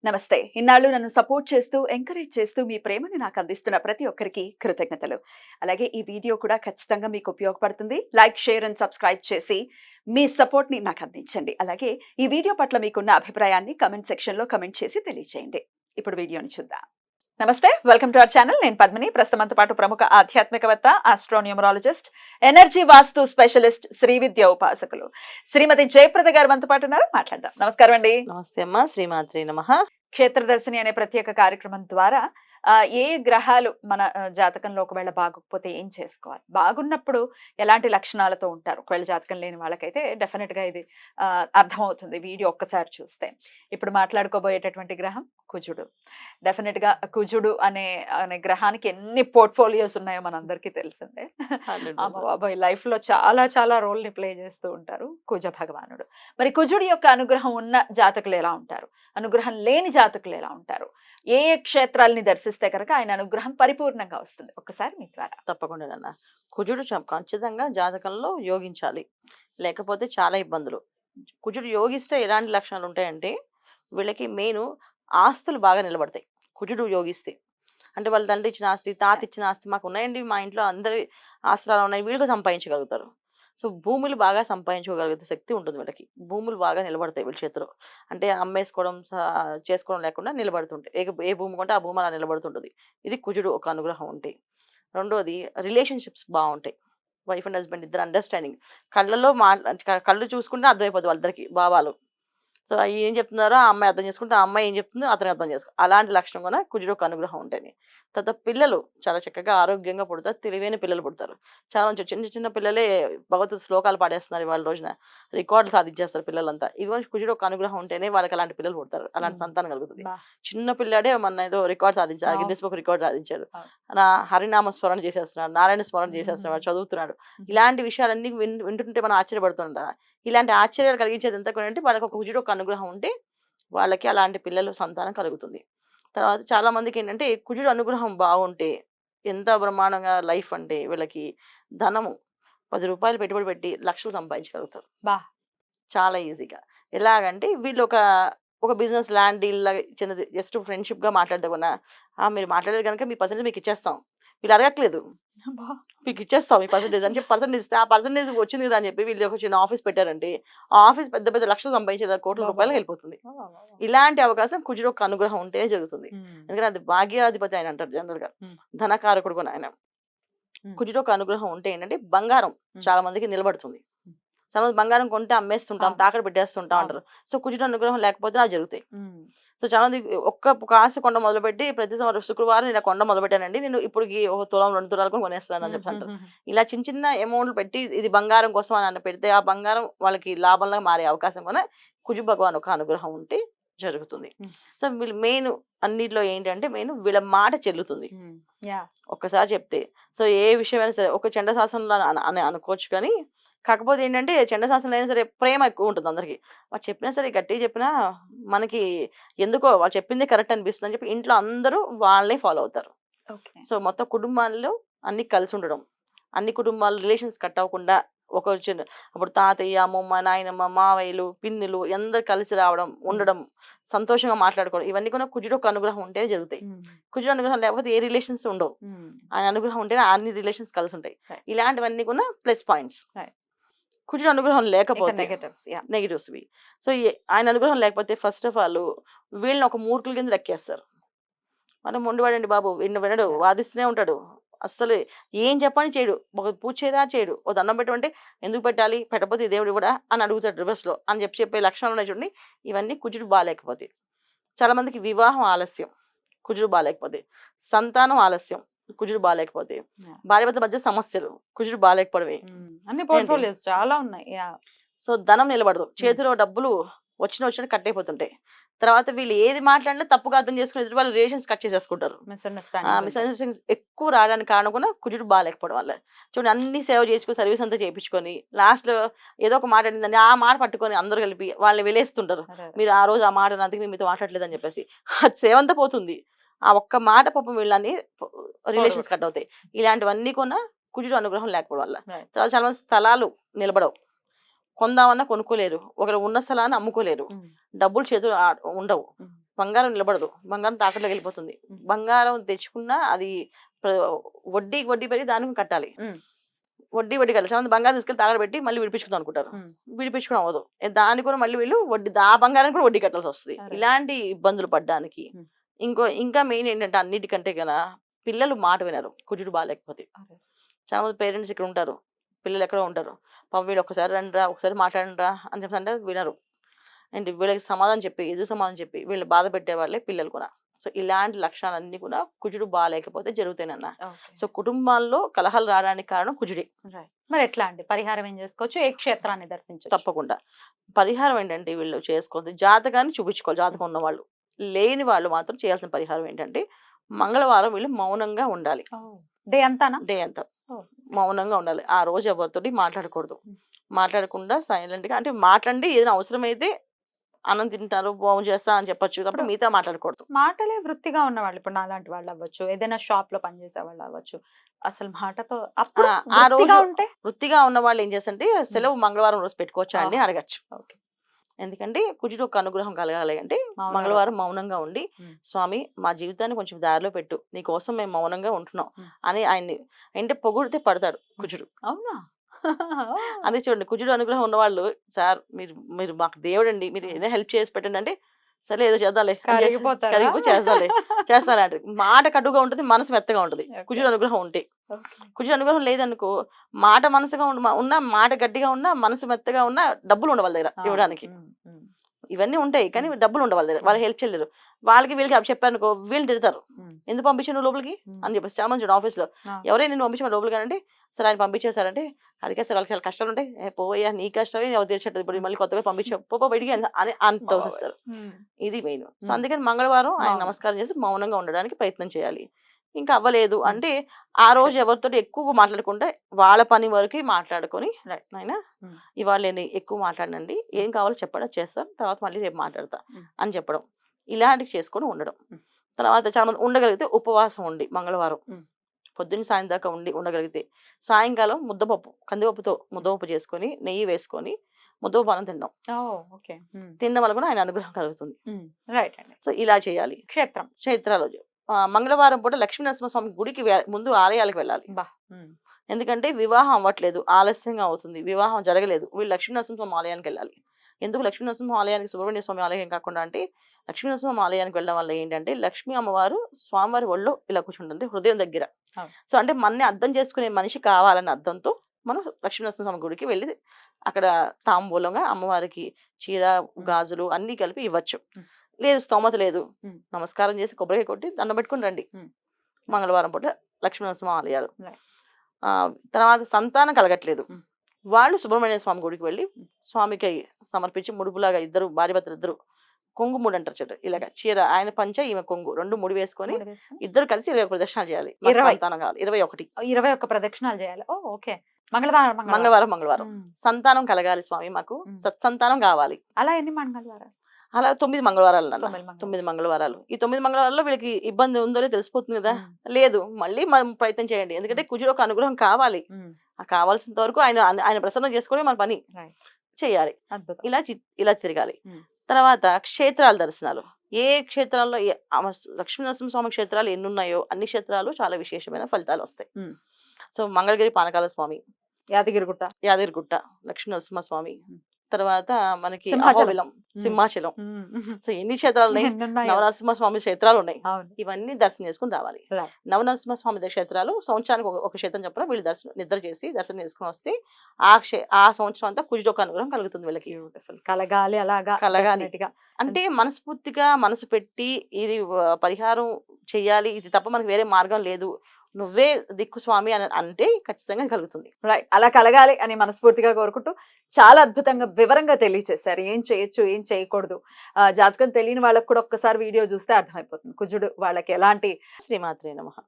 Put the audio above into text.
నమస్తే. ఇన్నాళ్ళు నన్ను సపోర్ట్ చేస్తూ, ఎంకరేజ్ చేస్తూ మీ ప్రేమని నాకు అందిస్తున్న ప్రతి ఒక్కరికి కృతజ్ఞతలు. అలాగే ఈ వీడియో కూడా ఖచ్చితంగా మీకు ఉపయోగపడుతుంది. లైక్, షేర్ అండ్ సబ్స్క్రైబ్ చేసి మీ సపోర్ట్‌ని నాకు అందించండి. అలాగే ఈ వీడియో పట్ల మీకున్న అభిప్రాయాన్ని కామెంట్ సెక్షన్‌లో కామెంట్ చేసి తెలియజేయండి. ఇప్పుడు వీడియోని చూద్దాం. నమస్తే. Welcome to our channel. నేను పద్మిని. ప్రస్తుతం మనతో పాటు ప్రముఖ ఆధ్యాత్మికవేత్త, ఆస్ట్రోన్యూమరాలజిస్ట్, ఎనర్జీ వాస్తు స్పెషలిస్ట్, శ్రీ విద్య ఉపాసకులు శ్రీమతి జయప్రద గారు మనతో పాటు ఉన్నారు. మాట్లాడదాం. నమస్కారం అండి. నమస్తే అమ్మా. శ్రీమాత్రే నమః. క్షేత్రదర్శిని అనే ప్రత్యేక కార్యక్రమం ద్వారా ఏ గ్రహాలు మన జాతకంలో ఒకవేళ బాగోకపోతే ఏం చేసుకోవాలి, బాగున్నప్పుడు ఎలాంటి లక్షణాలతో ఉంటారు, ఒకవేళ జాతకం లేని వాళ్ళకైతే డెఫినెట్ గా ఇది అర్థమవుతుంది వీడియో ఒక్కసారి చూస్తే. ఇప్పుడు మాట్లాడుకోబోయేటటువంటి గ్రహం కుజుడు. డెఫినెట్ గా కుజుడు అనే అనే గ్రహానికి ఎన్ని పోర్ట్ఫోలియోస్ ఉన్నాయో మనందరికీ తెలిసిందే. బాబాయ్ లైఫ్ లో చాలా చాలా రోల్ ని ప్లే చేస్తూ ఉంటారు కుజ భగవానుడు. మరి కుజుడి యొక్క అనుగ్రహం ఉన్న జాతకులు ఎలా ఉంటారు, అనుగ్రహం లేని జాతకులు ఎలా ఉంటారు, ఏ ఏ క్షేత్రాలని దర్శిస్తే కనుక ఆయన అనుగ్రహం పరిపూర్ణంగా వస్తుంది, ఒక్కసారి మీ ద్వారా. తప్పకుండా కుజుడు ఖచ్చితంగా జాతకంలో యోగించాలి, లేకపోతే చాలా ఇబ్బందులు. కుజుడు యోగిస్తే ఎలాంటి లక్షణాలు ఉంటాయంటే, వీళ్ళకి మెయిన్ ఆస్తులు బాగా నిలబడతాయి కుజుడు యోగిస్తే. అంటే వాళ్ళ తండ్రి ఇచ్చిన ఆస్తి, తాత ఇచ్చిన ఆస్తి మాకు ఉన్నాయండి, మా ఇంట్లో అందరి ఆస్తులు అలా ఉన్నాయి, వీళ్ళతో సంపాదించగలుగుతారు. సో భూములు బాగా సంపాదించుకోగలిగే శక్తి ఉంటుంది వీళ్ళకి. భూములు బాగా నిలబడతాయి వీళ్ళ చేతిలో. అంటే అమ్మేసుకోవడం చేసుకోవడం లేకుండా నిలబడుతుంటాయి. ఏ భూమి కొంటే ఆ భూమి అలా నిలబడుతుంటుంది. ఇది కుజుడు ఒక అనుగ్రహం ఉంటే. రెండోది రిలేషన్షిప్స్ బాగుంటాయి. వైఫ్ అండ్ హస్బెండ్ ఇద్దరు అండర్స్టాండింగ్. కళ్ళలో కళ్ళు చూసుకుంటే అర్థమైపోతుంది వాళ్ళిద్దరికి భావాలు. సో ఏం చెప్తున్నారో ఆ అమ్మాయి అర్థం చేసుకుంటే, ఆ అమ్మాయి ఏం చెప్తుందో అతను అర్థం చేసుకో. అలాంటి లక్షణం కూడా కుజుడు ఒక అనుగ్రహం ఉంటుంది. తర్వాత పిల్లలు చాలా చక్కగా ఆరోగ్యంగా పుడతారు, తెలివైన పిల్లలు పుడతారు. చాలా మంచి చిన్న చిన్న పిల్లలే భగవత్ శ్లోకాలు పాడేస్తున్నారు ఇవాళ రోజున, రికార్డులు సాధించేస్తారు పిల్లలంతా. ఇవి కుజుడు ఒక అనుగ్రహం ఉంటేనే వాళ్ళకి అలాంటి పిల్లలు పుడతారు, అలాంటి సంతానం కలుగుతుంది. చిన్న పిల్లాడే మన ఏదో రికార్డ్ సాధించారు, గిన్నెస్ బుక్ రికార్డ్ సాధించాడు, నా హరినామ స్మరణ చేసేస్తున్నాడు, నారాయణ స్మరణ చేసేస్తున్నాడు, చదువుతున్నాడు. ఇలాంటి విషయాలన్నీ వింటుంటే మనం ఆశ్చర్యపడుతుంటాం. ఇలాంటి ఆశ్చర్యాలు కలిగించేది ఎంత అంటే వాళ్ళకి ఒక కుజుడు ఒక అనుగ్రహం ఉంటే వాళ్ళకి అలాంటి పిల్లలు సంతానం కలుగుతుంది. తర్వాత చాలా మందికి ఏంటంటే కుజుడు అనుగ్రహం బాగుంటే ఎంత బ్రహ్మాండంగా లైఫ్ అంటే వీళ్ళకి ధనము 10 రూపాయలు పెట్టుబడి పెట్టి లక్షలు సంపాదించగలుగుతారు చాలా ఈజీగా. ఎలాగంటే వీళ్ళు ఒక బిజినెస్ ల్యాండ్ డీల్ లాగా చిన్నది, జస్ట్ ఫ్రెండ్షిప్ గా మాట్లాడకుండా, మీరు మాట్లాడారు కనుక మీ పర్సెంటేజ్ మీకు ఇచ్చేస్తాం, వీళ్ళు అడగట్లేదు, మీకు ఇచ్చేస్తాం ఈ పర్సెంటేజ్ అని చెప్పి పర్సెంటేజ్ ఇస్తే, ఆ పర్సెంటేజ్ వచ్చింది కదా అని చెప్పి వీళ్ళు ఒక చిన్న ఆఫీస్ పెట్టారంటే ఆ ఆఫీస్ పెద్ద పెద్ద లక్షలు సంపాదించే కోట్ల రూపాయలు వెళ్ళిపోతుంది. ఇలాంటి అవకాశం కుజుడు ఒక అనుగ్రహం ఉంటేనే జరుగుతుంది. ఎందుకంటే అది భాగ్యాధిపతి ఆయన అంటారు జనరల్ గా, ధనకారకుడు కూడా ఆయన. కుజుడు ఒక అనుగ్రహం ఉంటే ఏంటంటే బంగారం చాలా మందికి నిలబడుతుంది. చాలా మంది బంగారం కొంటే అమ్మేస్తుంటాం, తాకడ పెట్టేస్తుంటాం అంటారు. సో కుజుడు అనుగ్రహం లేకపోతే అలా జరుగుతాయి. సో చాలా మంది ఒక ఆశ కొండ మొదలుపెట్టి ప్రతి శుక్రవారం నేను కొండ మొదలుపెట్టానండి, నేను ఇప్పుడు 1 తులం 2 తులాలు కూడా కొనేస్తాను అని చెప్పి అంటారు. ఇలా చిన్న చిన్న అమౌంట్లు పెట్టి ఇది బంగారం కోసం అని పెడితే ఆ బంగారం వాళ్ళకి లాభంగా మారే అవకాశం కూడా కుజు భగవాన్ ఒక అనుగ్రహం ఉంటే జరుగుతుంది. సో వీళ్ళు మెయిన్ అన్నిట్లో ఏంటంటే మెయిన్ వీళ్ళ మాట చెల్లుతుంది ఒక్కసారి చెప్తే. సో ఏ విషయమైనా సరే ఒక చండ శాసనంలో అని అనుకోవచ్చు, కానీ కాకపోతే ఏంటంటే చండశాసనం అయినా సరే ప్రేమ ఎక్కువ ఉంటుంది అందరికి. వాళ్ళు చెప్పినా సరే గట్టిగా చెప్పినా మనకి ఎందుకో వాళ్ళు చెప్పింది కరెక్ట్ అనిపిస్తుంది అని చెప్పి ఇంట్లో అందరూ వాళ్ళని ఫాలో అవుతారు. సో మొత్తం కుటుంబాల్లో అన్ని కలిసి ఉండడం, అన్ని కుటుంబాల రిలేషన్స్ కట్ అవ్వకుండా ఒక చిన్న అప్పుడు తాతయ్య, అమ్మమ్మ, నాయనమ్మ, మావయ్యలు, పిన్నులు అందరు కలిసి రావడం, ఉండడం, సంతోషంగా మాట్లాడుకోవడం, ఇవన్నీ కూడా కుజుడు ఒక అనుగ్రహం ఉంటేనే జరుగుతాయి. కుజుడు అనుగ్రహం లేకపోతే ఏ రిలేషన్స్ ఉండవు. ఆయన అనుగ్రహం ఉంటేనే అన్ని రిలేషన్స్ కలిసి ఉంటాయి. ఇలాంటివన్నీ కూడా ప్లస్ పాయింట్స్. కుజుడు అనుగ్రహం లేకపోతే నెగిటివ్స్. సో ఆయన అనుగ్రహం లేకపోతే ఫస్ట్ ఆఫ్ ఆల్ వీళ్ళని ఒక మూర్ఖుల కింద లెక్కేస్తారు. మనం మొండివాడండి బాబు, వినడు, వాదిస్తూనే ఉంటాడు, అస్సలు ఏం చెప్పని చేయడు, ఒక పూజ చేయరా చేయడు, ఒక దండం పెట్టమంటే ఎందుకు పెట్టాలి, పెట్టకపోతే దేవుడు కూడా అని అడుగుతాడు రివర్స్ లో అని చెప్పే లక్షణాలు ఉన్నాయి చూడండి. ఇవన్నీ కుజుడు బాగాలేకపోతే. చాలా మందికి వివాహం ఆలస్యం కుజుడు బాగాలేకపోతే, సంతానం ఆలస్యం కుజుడు బాగాలేకపోతే, భార్యాభర్తల మధ్య సమస్యలు కుజుడు బాగాలేకపోవడమే. అన్ని పోర్ట్ఫోలియోస్ చాలా ఉన్నాయి. సో ధనం నిలబడదు, చేతిలో డబ్బులు వచ్చినట్టు కట్ అయిపోతుంటాయి. తర్వాత వీళ్ళు ఏది మాట్లాడినా తప్పుగా అర్థం చేసుకుని ఎదుటి వాళ్ళ రిలేషన్స్ కట్ చేసేసుకుంటారు. మిస్అండర్స్టాండింగ్స్ ఎక్కువ రావడానికి కారణం కూడా కుజుడు బాగాలేకపోవడం వల్ల. చూడండి, అన్ని సేవ చేసుకుని సర్వీస్ అంతా చేయించుకొని లాస్ట్ లో ఏదో ఒక మాట అడిందని ఆ మాట పట్టుకొని అందరు కలిపి వాళ్ళని వెలేస్తుంటారు. మీరు ఆ రోజు ఆ మాట అందుకే మీతో మాట్లాడలేదు అని చెప్పేసి అది సేవ అంతా పోతుంది. ఆ ఒక్క మాట పాపం వీళ్ళని రిలేషన్స్ కట్ అవుతాయి. ఇలాంటివన్నీ కూడా కుజుడు అనుగ్రహం లేకపోవడం వల్ల. తర్వాత చాలా మంది స్థలాలు నిలబడవు, కొందామన్నా కొనుక్కోలేరు, ఒకరు ఉన్న స్థలాన్ని అమ్ముకోలేరు, డబ్బులు చేతులు ఉండవు, బంగారం నిలబడదు, బంగారం తాకట్లోకి వెళ్ళిపోతుంది. బంగారం తెచ్చుకున్నా అది ప్ర- వడ్డీ పెరిగి దానికి కట్టాలి. వడ్డీ కట్టాలి. చాలా మంది బంగారం తీసుకెళ్ళి తాకట్టు పెట్టి మళ్ళీ విడిపించుకుందాం అనుకుంటారు. విడిపించుకోవడం అవ్వదు. దానికి కూడా మళ్ళీ వీళ్ళు ఆ బంగారానికి కూడా వడ్డీ కట్టాల్సి వస్తుంది. అరే. ఇలాంటి ఇబ్బందులు పడ్డానికి ఇంకా మెయిన్ ఏంటంటే అన్నిటికంటే కదా పిల్లలు మాట వినరు కుజుడు బాగాలేకపోతే. చాలా మంది పేరెంట్స్ ఇక్కడ ఉంటారు, పిల్లలు ఎక్కడో ఉంటారు. పాపం వీళ్ళు ఒక్కసారి రండిరా, ఒకసారి మాట్లాడండిరా అని చెప్పి అంటే వినరు. అండ్ వీళ్ళకి సమాధానం చెప్పి ఎదురు సమాధానం చెప్పి వీళ్ళు బాధ పెట్టే వాళ్ళే పిల్లలు కూడా. సో ఇలాంటి లక్షణాలన్నీ కూడా కుజుడు బాగాలేకపోతే జరుగుతాయన్న. సో కుటుంబాల్లో కలహాలు రావడానికి కారణం కుజుడే. మరి ఎట్లా అండి పరిహారం ఏం చేసుకోవచ్చు? ఏ క్షేత్రాన్ని దర్శించవచ్చు? తప్పకుండా పరిహారం ఏంటంటే వీళ్ళు చేసుకోవాలి, జాతకాన్ని చూపించుకోవాలి. జాతకం ఉన్న వాళ్ళు, లేని వాళ్ళు మాత్రం చేయాల్సిన పరిహారం ఏంటంటే మంగళవారం వీళ్ళు మౌనంగా ఉండాలి. డే అంతానా? డే అంతా మౌనంగా ఉండాలి. ఆ రోజు ఎవరితోటి మాట్లాడకూడదు. మాట్లాడకుండా సైలెంట్ గా, అంటే మాట్లాడి ఏదైనా అవసరమైతే అన్నం తింటారు బాగు చేస్తా అని చెప్పొచ్చు, కాబట్టి మిగతా మాట్లాడకూడదు. మాటలే వృత్తిగా ఉన్న వాళ్ళు, ఇప్పుడు నాలాంటి వాళ్ళు అవ్వచ్చు, ఏదైనా షాప్ లో పనిచేసే వాళ్ళు అవ్వచ్చు, అసలు మాటతో అప్పుడు ఆ రోజు వృత్తిగా ఉంటే వృత్తిగా ఉన్న వాళ్ళు ఏం చేస్తుంటే సెలవు మంగళవారం రోజు పెట్టుకోవచ్చా అని ఆహా. అడగచ్చు. ఓకే. ఎందుకంటే కుజుడు ఒక అనుగ్రహం కలగాలి అంటే మంగళవారం మౌనంగా ఉండి, స్వామి మా జీవితాన్ని కొంచెం దారిలో పెట్టు, నీ కోసం మేము మౌనంగా ఉంటున్నాం అని ఆయన్ని అంటే పొగిడితే పడతాడు కుజుడు. అవునా? అదే చూడండి, కుజుడు అనుగ్రహం ఉన్నవాళ్ళు, సార్ మీరు మీరు మాకు దేవుడండి, మీరు ఏదైనా హెల్ప్ చేసి పెట్టండి అంటే సరే ఏదో చేద్దాంలే కరిగిపోతారా? కరిగిపోయి చేస్తాలే అంటారు. మాట కటుగా ఉంటుంది, మనసు మెత్తగా ఉంటుంది Okay. కుజుడు అనుగ్రహం ఉంటే. Okay. కుజుడు అనుగ్రహం లేదనుకో, మాట మనసుగా ఉన్నా, మాట గట్టిగా ఉన్నా, మనసు మెత్తగా ఉన్నా, డబ్బులు ఉండవు వాళ్ళ దగ్గర ఇవ్వడానికి. ఇవన్నీ ఉంటాయి కానీ డబ్బులు ఉండవు వాళ్ళ దగ్గర, వాళ్ళు హెల్ప్ చేయలేరు. వాళ్ళకి వీళ్ళకి చెప్పారనుకో వీళ్ళు తిడతారు, ఎందుకు పంపించాను నువ్వు లోపలికి అని చెప్పేసి. చాలా మంది ఆఫీస్ లో ఎవరైనా నేను పంపించాను లోపలికి అంటే, సరే ఆయన పంపించేశారంటే అదికే సార్ వాళ్ళకి కష్టాలు ఉంటాయి, పోయా నీ కష్టమే ఎవరు తీర్చట్లేదు, ఇప్పుడు మళ్ళీ కొత్తగా పంపించావు పో బయటికి అని అంత వస్తారు. ఇది మెయిన్. సో అందుకని మంగళవారం ఆయన నమస్కారం చేసి మౌనంగా ఉండడానికి ప్రయత్నం చేయాలి. ఇంకా అవ్వలేదు అంటే ఆ రోజు ఎవరితో ఎక్కువ మాట్లాడకుండా వాళ్ళ పని వరకు మాట్లాడుకొని, నాయన ఇవాళ నేను ఎక్కువ మాట్లాడినండి, ఏం కావాలో చెప్పడా చేస్తాను, తర్వాత మళ్ళీ రేపు మాట్లాడతా అని చెప్పడం, ఇలాంటివి చేసుకొని ఉండడం. తర్వాత చాలా మంది ఉండగలిగితే ఉపవాసం ఉండి మంగళవారం పొద్దున్న సాయం దాకా ఉండగలిగితే సాయంకాలం ముద్దపప్పు, కందిపప్పుతో ముద్దపప్పు చేసుకొని నెయ్యి వేసుకొని ముద్దపప్పు అన్నం తినడం వల్ల కూడా ఆయన అనుగ్రహం కలుగుతుంది. సో ఇలా చేయాలి. క్షేత్రాలు మంగళవారం పూట లక్ష్మీ నరసింహస్వామి గుడికి ముందు ఆలయాలకు వెళ్ళాలి. ఎందుకంటే వివాహం అవ్వట్లేదు, ఆలస్యంగా అవుతుంది, వివాహం జరగలేదు, వీళ్ళు లక్ష్మీ నరసింహస్వామి ఆలయానికి వెళ్ళాలి. ఎందుకు లక్ష్మీ నరసింహ ఆలయానికి సుబ్రహ్మణ్య స్వామి ఆలయం కాకుండా అంటే, లక్ష్మీ నరసింహ ఆలయానికి వెళ్ళడం వల్ల ఏంటంటే లక్ష్మీ అమ్మవారు స్వామివారి ఒళ్ళో ఇలా కూర్చుంటుంది హృదయం దగ్గర. సో అంటే మనని అర్థం చేసుకునే మనిషి కావాలన్న అర్థంతో మనం లక్ష్మీ నరసింహ గుడికి వెళ్ళి అక్కడ తాంబూలంగా అమ్మవారికి చీర గాజులు అన్ని కలిపి ఇవ్వచ్చు. లేదు స్తోమత లేదు, నమస్కారం చేసి కొబ్బరికాయ కొట్టి దండం పెట్టుకుని రండి. మంగళవారం పూట లక్ష్మీ నరసింహ ఆలయాలు. తర్వాత సంతానం కలగట్లేదు వాళ్ళు సుబ్రహ్మణ్య స్వామి గుడికి వెళ్ళి స్వామికి సమర్పించి ముడుపులాగా ఇద్దరు భార్యాభర్తలు ఇద్దరు కొంగు ముడి అంటారు చెట్టు, ఇలాగ చీర ఆయన పంచ ఈమె కొంగు రెండు ముడి వేసుకొని ఇద్దరు కలిసి 21 ప్రదక్షిణాలు చేయాలి. సంతానం కావాలి 21 ప్రదక్షిణాలు చేయాలి. ఓకే. మంగళవారం సంతానం కలగాలి స్వామి, మాకు సత్సంతానం కావాలి. అలా ఎన్ని మంగళవారాలు? అలా 9 మంగళవారాలు అన్న. 9 మంగళవారాలు. ఈ 9 మంగళవారాల్లో వీళ్ళకి ఇబ్బంది ఉందో తెలిసిపోతుంది కదా. లేదు మళ్ళీ మనం ప్రయత్నం చేయండి, ఎందుకంటే కుజుడు ఒక అనుగ్రహం కావాలి. కావాల్సినంత వరకు ఆయన ప్రసన్నం చేసుకుని మన పని చేయాలి. ఇలా తిరగాలి. తర్వాత క్షేత్రాల దర్శనాలు, ఏ క్షేత్రాల్లో లక్ష్మీ నరసింహస్వామి క్షేత్రాలు ఎన్ని ఉన్నాయో అన్ని క్షేత్రాలు చాలా విశేషమైన ఫలితాలు వస్తాయి. సో మంగళగిరి పానకాల స్వామి, యాదగిరిగుట్ట లక్ష్మీ నరసింహస్వామి, తర్వాత మనకి సింహాచలం. సో ఎన్ని క్షేత్రాలు ఉన్నాయి, నవనరసింహస్వామి క్షేత్రాలు ఉన్నాయి. ఇవన్నీ దర్శనం చేసుకుని రావాలి. నవనరసింహస్వామి క్షేత్రాలు సంవత్సరానికి ఒక క్షేత్రం చెప్పిన వీళ్ళు నిద్ర చేసి దర్శనం చేసుకుని వస్తే ఆ సంవత్సరం అంతా కుజుడు ఒక అనుగ్రహం కలుగుతుంది వీళ్ళకి. కలగాలి అంటే మనస్ఫూర్తిగా మనసు పెట్టి ఇది పరిహారం చెయ్యాలి, ఇది తప్ప మనకు వేరే మార్గం లేదు, నువ్వే దిక్కు స్వామి అని అంటే ఖచ్చితంగా కలుగుతుంది. అలా కలగాలి అని మనస్ఫూర్తిగా కోరుకుంటూ చాలా అద్భుతంగా వివరంగా తెలియచేశారు. ఏం చేయొచ్చు ఏం చేయకూడదు, జాతకం తెలియని వాళ్ళకి కూడా ఒక్కసారి వీడియో చూస్తే అర్థమైపోతుంది కుజుడు వాళ్ళకి ఎలాంటి. శ్రీమాత్రే నమః.